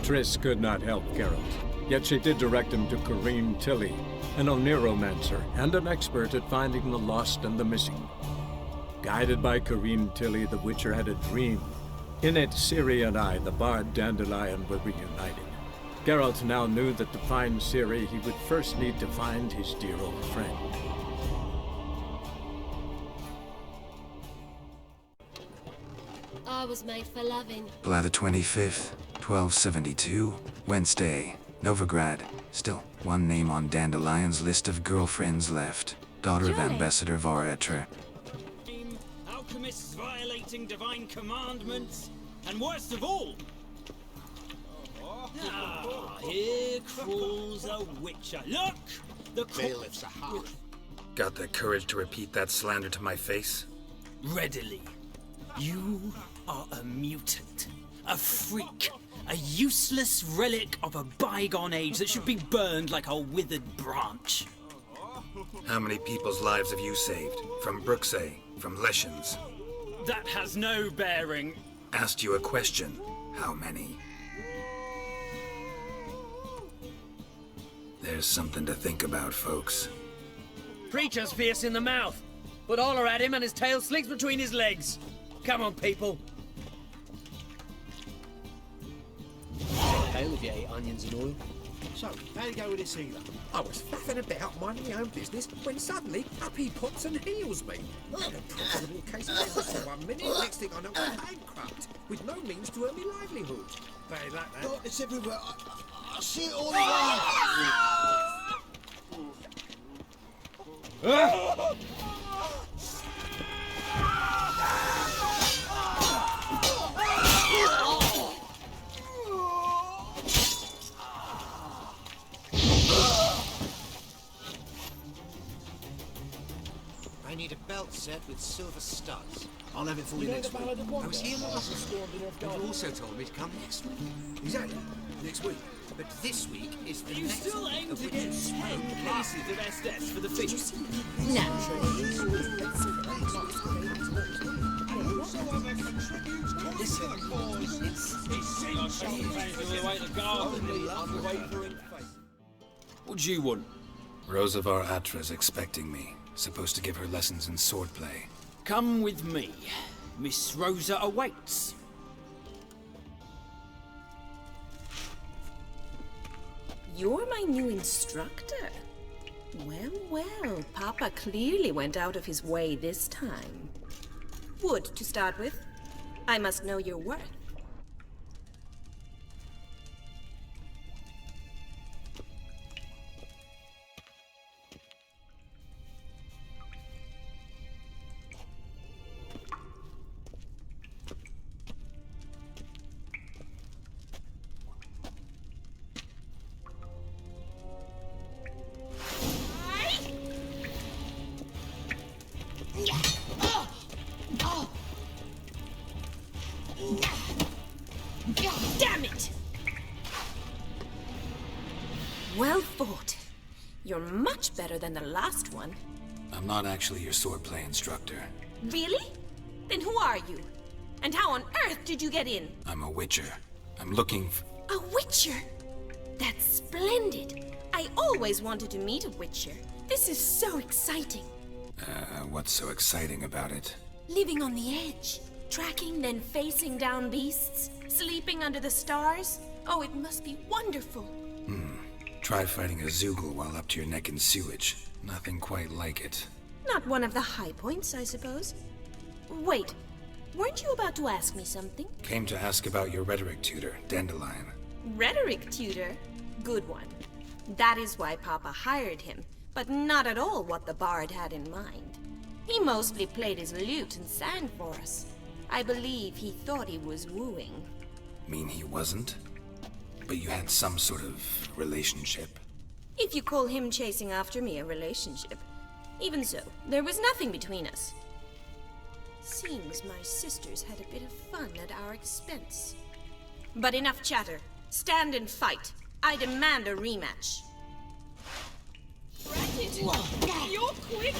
Triss could not help Geralt, yet she did direct him to Corrine Tilly, an Oniromancer and an expert at finding the lost and the missing. Guided by Corrine Tilly, the Witcher had a dream. In it, Ciri and I, the bard Dandelion, were reunited. Geralt now knew that to find Ciri, he would first need to find his dear old friend. I was made for loving. Blathe 25th, 1272, Wednesday, Novigrad. Still, one name on Dandelion's list of girlfriends left. Daughter of Ambassador Attre. Alchemists violating divine commandments, and worst of all, here crawls a witcher. Look! The bailiff's a half. Got the courage to repeat that slander to my face? Readily. You are a mutant, a freak, a useless relic of a bygone age that should be burned like a withered branch. How many people's lives have you saved? From Bruxay, from Leshens? That has no bearing. Asked you a question. How many? There's something to think about, folks. Preacher's fierce in the mouth, but all are at him and his tail slinks between his legs. Come on, people. Tail if you ate onions and oil. So, how'd it go with this healer? I was faffing about minding my own business when suddenly up he pops and heals me. I had a profitable case of cancer 1 minute, next thing I know I'm bankrupt, with no means to earn me livelihood. Very like that. God, it's everywhere. I see it all around. I need a belt set with silver studs. I'll have it for you next week. I was here last week. You also told me to come next week. Exactly, next week. But this week is the next Still week aim of to which get is 10 cases of SS for the feast. Naturally. What'd you want? Rosavar Atre's expecting me. Supposed to give her lessons in swordplay. Come with me. Miss Rosa awaits. You're my new instructor. Well, well, Papa clearly went out of his way this time. Wood, to start with. I must know your worth. Damn it! Well fought. You're much better than the last one. I'm not actually your swordplay instructor. Really? Then who are you? And how on earth did you get in? I'm a witcher. I'm looking for... A witcher? That's splendid. I always wanted to meet a witcher. This is so exciting. What's so exciting about it? Living on the edge. Tracking, then facing down beasts. Sleeping under the stars. Oh, it must be wonderful. Try fighting a Zoogle while up to your neck in sewage. Nothing quite like it. Not one of the high points, I suppose. Wait, weren't you about to ask me something? Came to ask about your rhetoric tutor, Dandelion. Rhetoric tutor? Good one. That is why Papa hired him, but not at all what the bard had in mind. He mostly played his lute and sang for us. I believe he thought he was wooing. Mean he wasn't? But you had some sort of relationship? If you call him chasing after me a relationship. Even so, there was nothing between us. Seems my sisters had a bit of fun at our expense. But enough chatter. Stand and fight. I demand a rematch. Racket! You're quick!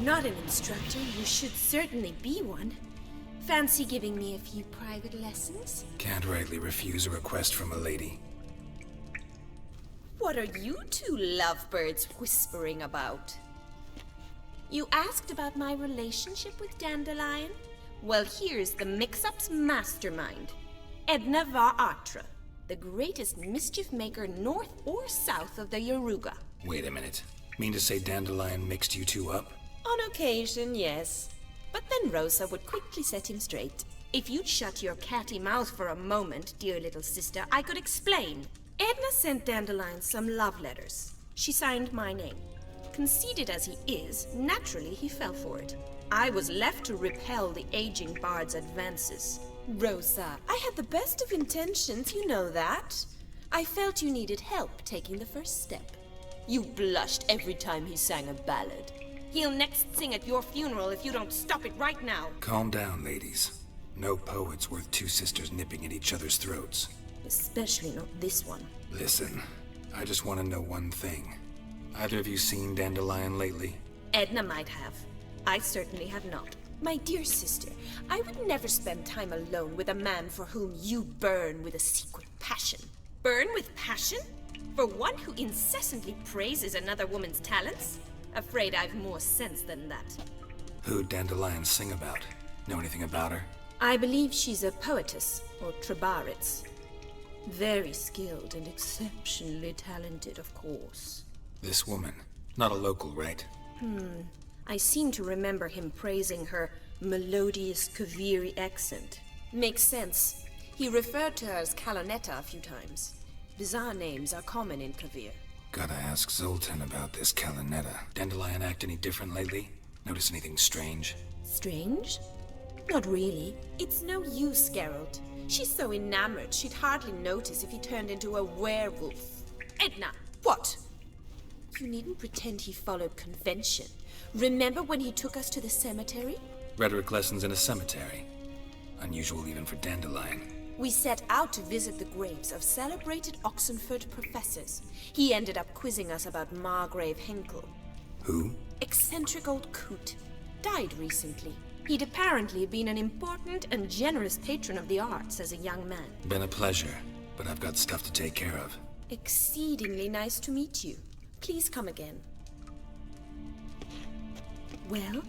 not an instructor, you should certainly be one. Fancy giving me a few private lessons? Can't rightly refuse a request from a lady. What are you two lovebirds whispering about? You asked about my relationship with Dandelion? Well, here's the mix-up's mastermind. Edna var Attre, the greatest mischief maker north or south of the Yaruga. Wait a minute. Mean to say Dandelion mixed you two up? On occasion, yes. But then Rosa would quickly set him straight. If you'd shut your catty mouth for a moment, dear little sister, I could explain. Edna sent Dandelion some love letters. She signed my name. Conceited as he is, naturally he fell for it. I was left to repel the aging bard's advances. Rosa, I had the best of intentions, you know that. I felt you needed help taking the first step. You blushed every time he sang a ballad. He'll next sing at your funeral if you don't stop it right now. Calm down, ladies. No poet's worth two sisters nipping at each other's throats. Especially not this one. Listen, I just want to know one thing. Either of you seen Dandelion lately? Edna might have. I certainly have not. My dear sister, I would never spend time alone with a man for whom you burn with a secret passion. Burn with passion? For one who incessantly praises another woman's talents? Afraid I've more sense than that. Who'd Dandelion sing about? Know anything about her? I believe she's a poetess, or trabaritz. Very skilled and exceptionally talented, of course. This woman. Not a local, right? I seem to remember him praising her melodious Kaviri accent. Makes sense. He referred to her as Kalonetta a few times. Bizarre names are common in Kavir. Gotta ask Zoltan about this Kalonetta. Dandelion act any different lately? Notice anything strange? Strange? Not really. It's no use, Geralt. She's so enamored she'd hardly notice if he turned into a werewolf. Edna! What? You needn't pretend he followed convention. Remember when he took us to the cemetery? Rhetoric lessons in a cemetery. Unusual even for Dandelion. We set out to visit the graves of celebrated Oxenford professors. He ended up quizzing us about Margrave Henkel. Who? Eccentric old coot. Died recently. He'd apparently been an important and generous patron of the arts as a young man. Been a pleasure, but I've got stuff to take care of. Exceedingly nice to meet you. Please come again. Well,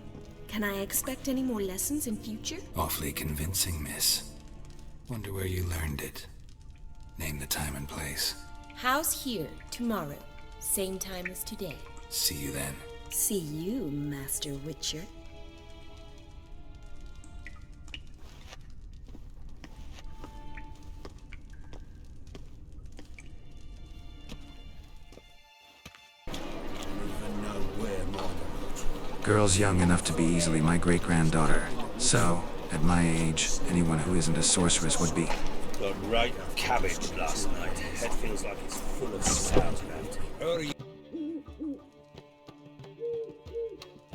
can I expect any more lessons in future? Awfully convincing, miss. Wonder where you learned it. Name the time and place. House here, tomorrow. Same time as today. See you then. See you, Master Witcher. Girl's young enough to be easily my great-granddaughter. So, at my age, anyone who isn't a sorceress would be. Got right cabbage last night. Head feels like it's full of sauerkraut. Hurry.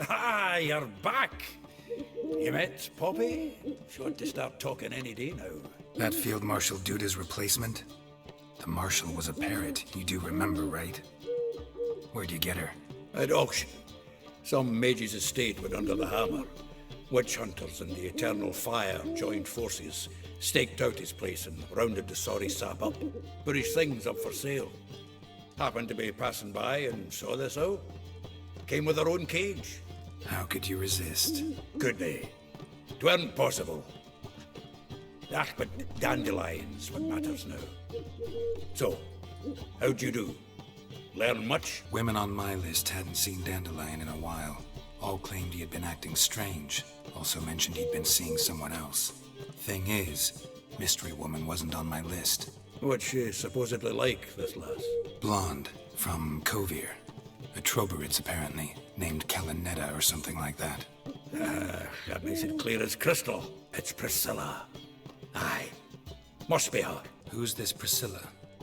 Ah, you're back. You met Poppy? She ought to start talking any day now. That Field Marshal Duda's replacement? The Marshal was a parrot, you do remember, right? Where'd you get her? At auction. Some mage's estate went under the hammer. Witch hunters and the Eternal Fire joined forces, staked out his place and rounded the sorry sap up. Put his things up for sale. Happened to be passing by and saw this out. Came with her own cage. How could you resist? Could they? 'Tweren't possible. Ah, but Dandelion's what matters now. So, how'd you do? Learn much? Women on my list hadn't seen Dandelion in a while. All claimed he had been acting strange. Also mentioned he'd been seeing someone else. Thing is, Mystery Woman wasn't on my list. What's she supposedly like, this lass? Blonde, from Kovir. A Trobaritz, apparently, named Kalonetta or something like that. That makes it clear as crystal. It's Priscilla. Aye. Must be her. Who's this Priscilla?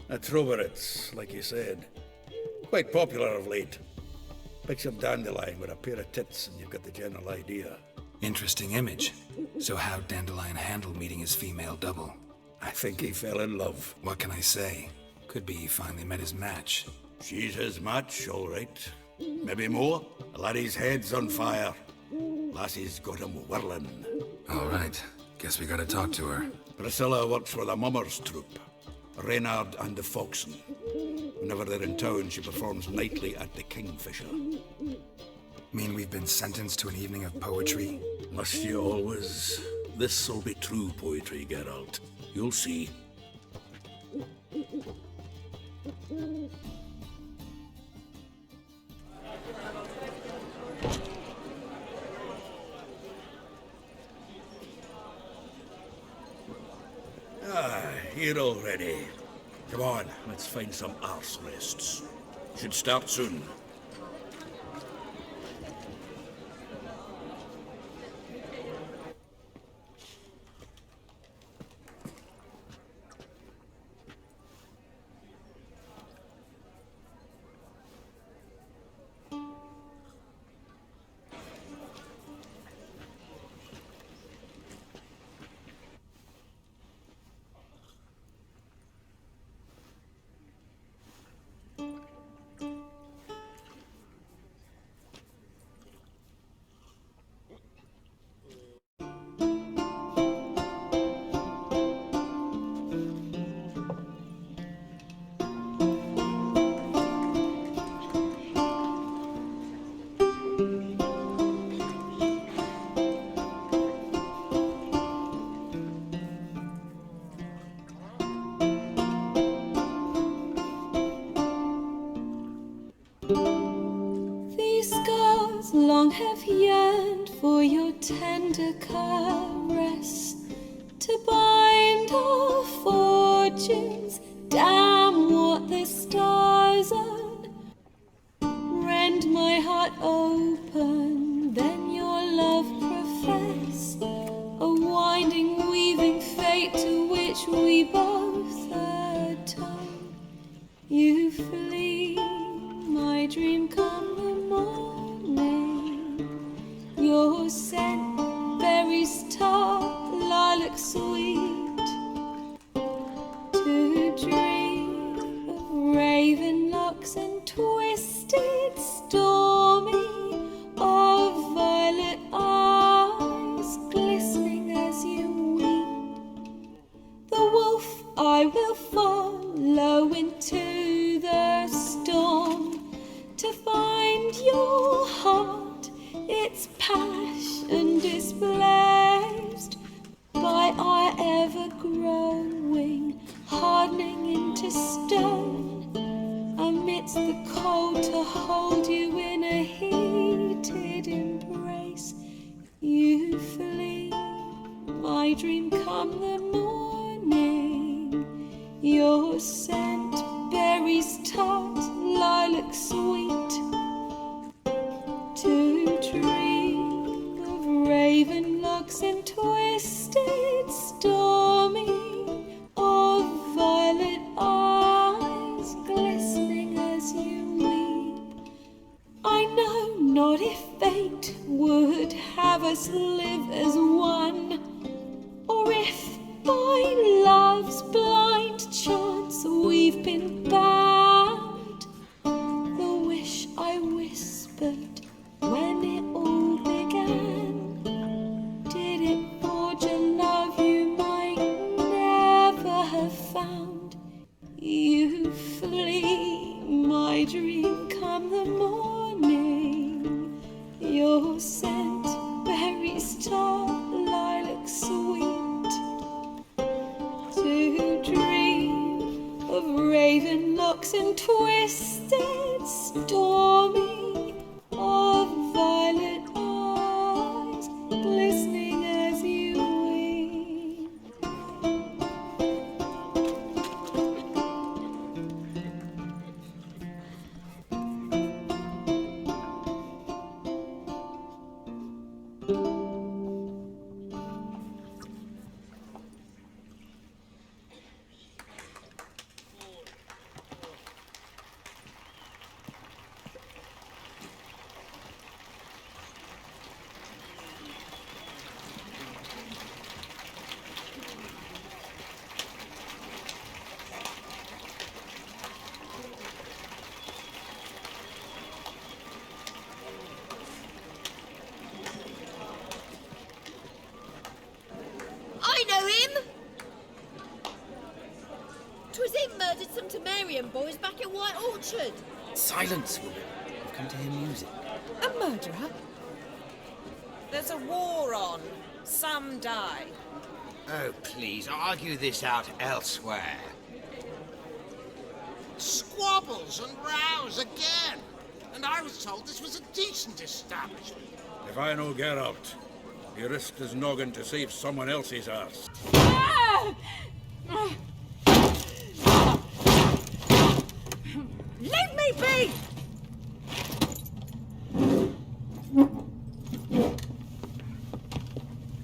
A Trobaritz, like you said. Quite popular of late. Picture Dandelion with a pair of tits and you've got the general idea. Interesting image. So how'd Dandelion handle meeting his female double? I think he fell in love. What can I say? Could be he finally met his match. She's his match, all right. Maybe more. The laddie's head's on fire. Lassie's got him whirling. All right. Guess we gotta talk to her. Priscilla works for the Mummers troupe. Reynard and the Foxen. Whenever they're in town, she performs nightly at the Kingfisher. Mean we've been sentenced to an evening of poetry? Must you always? This'll be true poetry, Geralt. You'll see. Here already. Come on, let's find some arse rests. Should start soon. These scars long have yearned for your tender caress, to bind our fortunes. Damn what the stars own. Rend my heart open, then your love profess, a winding, weaving fate to which we both atone. You flee, my dream come the morning. Your scent berries tart, lilac sweet. To dream of raven locks and twisted, stormy, of violet eyes glistening as you weep. The wolf I will follow into the storm, to find your heart, its passion displaced by our ever-growing, hardening into stone, amidst the cold to hold you in a heated embrace. You flee, my dream come the morning, your scent berries tart, lilac sweet. To dream of raven locks and twisted, stormy, of violet eyes glistening as you weep. I know not if fate would have us live as one, or if by love's blind chance we've been bound. The wish I whispered when it all began, did it forge a love you might never have found? You flee, my dream come the morning, your scent berries tart, lilac sweet. To dream of raven locks and twisted, stormy, of violet eyes glistening as you weep. Barbarian boys back at White Orchard. Silence, Wolven. I've come to hear music. A murderer? There's a war on. Some die. Oh, please, argue this out elsewhere. Squabbles and rows again! And I was told this was a decent establishment. If I know Geralt, he risked his noggin to save someone else's arse. Leave me be!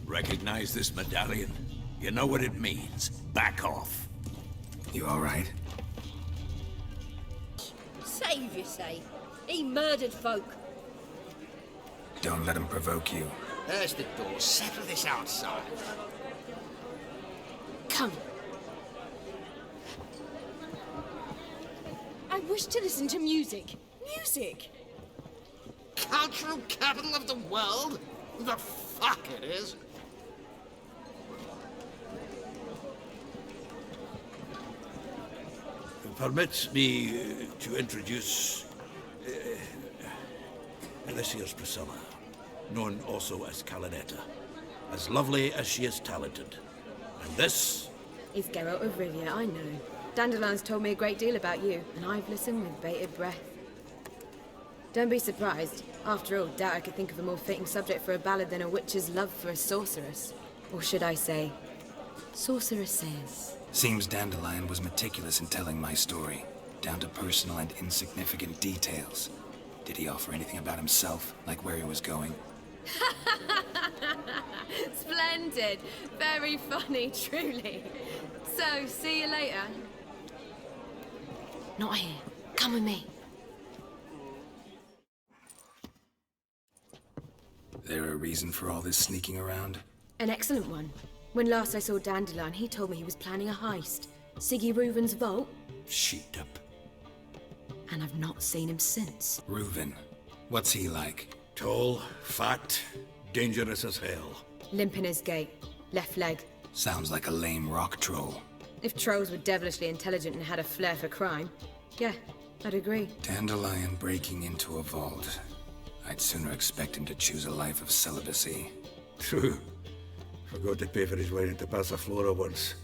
Recognize this medallion? You know what it means. Back off. You all right? Save, you say? He murdered folk. Don't let him provoke you. There's the door. Settle this outside. Come. I wish to listen to music. Music! Cultural capital of the world? The fuck it is. Permit me to introduce this here's Priscilla, known also as Calinetta. As lovely as she is talented. And this is Geralt of Rivia, I know. Dandelion's told me a great deal about you, and I've listened with bated breath. Don't be surprised. After all, doubt I could think of a more fitting subject for a ballad than a witch's love for a sorceress. Or should I say, sorceresses. Seems Dandelion was meticulous in telling my story, down to personal and insignificant details. Did he offer anything about himself, like where he was going? Splendid. Very funny, truly. So, see you later. Not here. Come with me. There a reason for all this sneaking around? An excellent one. When last I saw Dandelion, he told me he was planning a heist. Siggy Reuven's vault. sheet up. And I've not seen him since. Reuven. What's he like? Tall, fat, dangerous as hell. Limp in his gait. Left leg. Sounds like a lame rock troll. If trolls were devilishly intelligent and had a flair for crime, yeah, I'd agree. Dandelion breaking into a vault. I'd sooner expect him to choose a life of celibacy. True. Forgot to pay for his wine at the Passaflora once.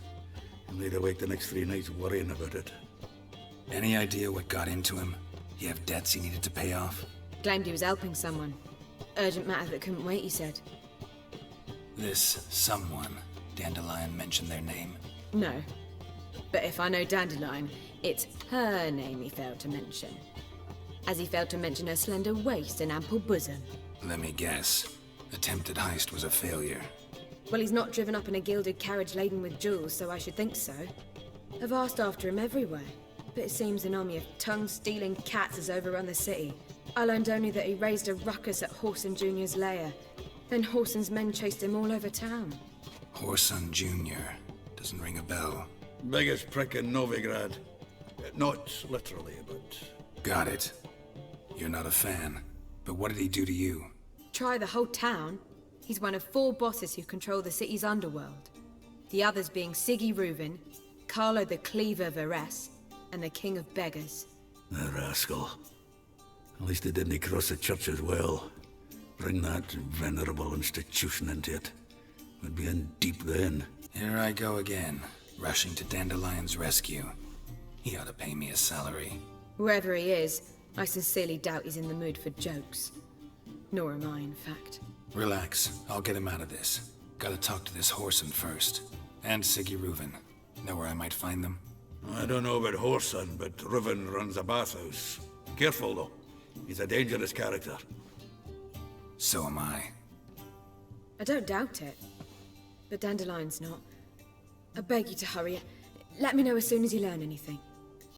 And laid awake the next 3 nights worrying about it. Any idea what got into him? He have debts he needed to pay off? Claimed he was helping someone. Urgent matter that couldn't wait, he said. This someone, Dandelion mentioned their name? No. But if I know Dandelion, it's her name he failed to mention. As he failed to mention her slender waist and ample bosom. Let me guess. Attempted heist was a failure. Well, he's not driven up in a gilded carriage laden with jewels, so I should think so. I've asked after him everywhere, but it seems an army of tongue-stealing cats has overrun the city. I learned only that he raised a ruckus at Whoreson Jr.'s lair. Then Whoreson's men chased him all over town. Whoreson Jr. Doesn't ring a bell. Biggest prick in Novigrad. Not literally, but... Got it. You're not a fan. But what did he do to you? Try the whole town. He's one of 4 bosses who control the city's underworld. The others being Siggy Reuven, Carlo the Cleaver Varese, and the King of Beggars. The rascal. At least they didn't cross the church as well. Bring that venerable institution into it. We'd be in deep then. Here I go again, rushing to Dandelion's rescue. He ought to pay me a salary. Whoever he is, I sincerely doubt he's in the mood for jokes. Nor am I, in fact. Relax, I'll get him out of this. Gotta talk to this Whoreson first. And Siggy Reuven. Know where I might find them? I don't know about Whoreson, but Reuven runs a bathhouse. Careful, though. He's a dangerous character. So am I. I don't doubt it. But Dandelion's not. I beg you to hurry. Let me know as soon as you learn anything.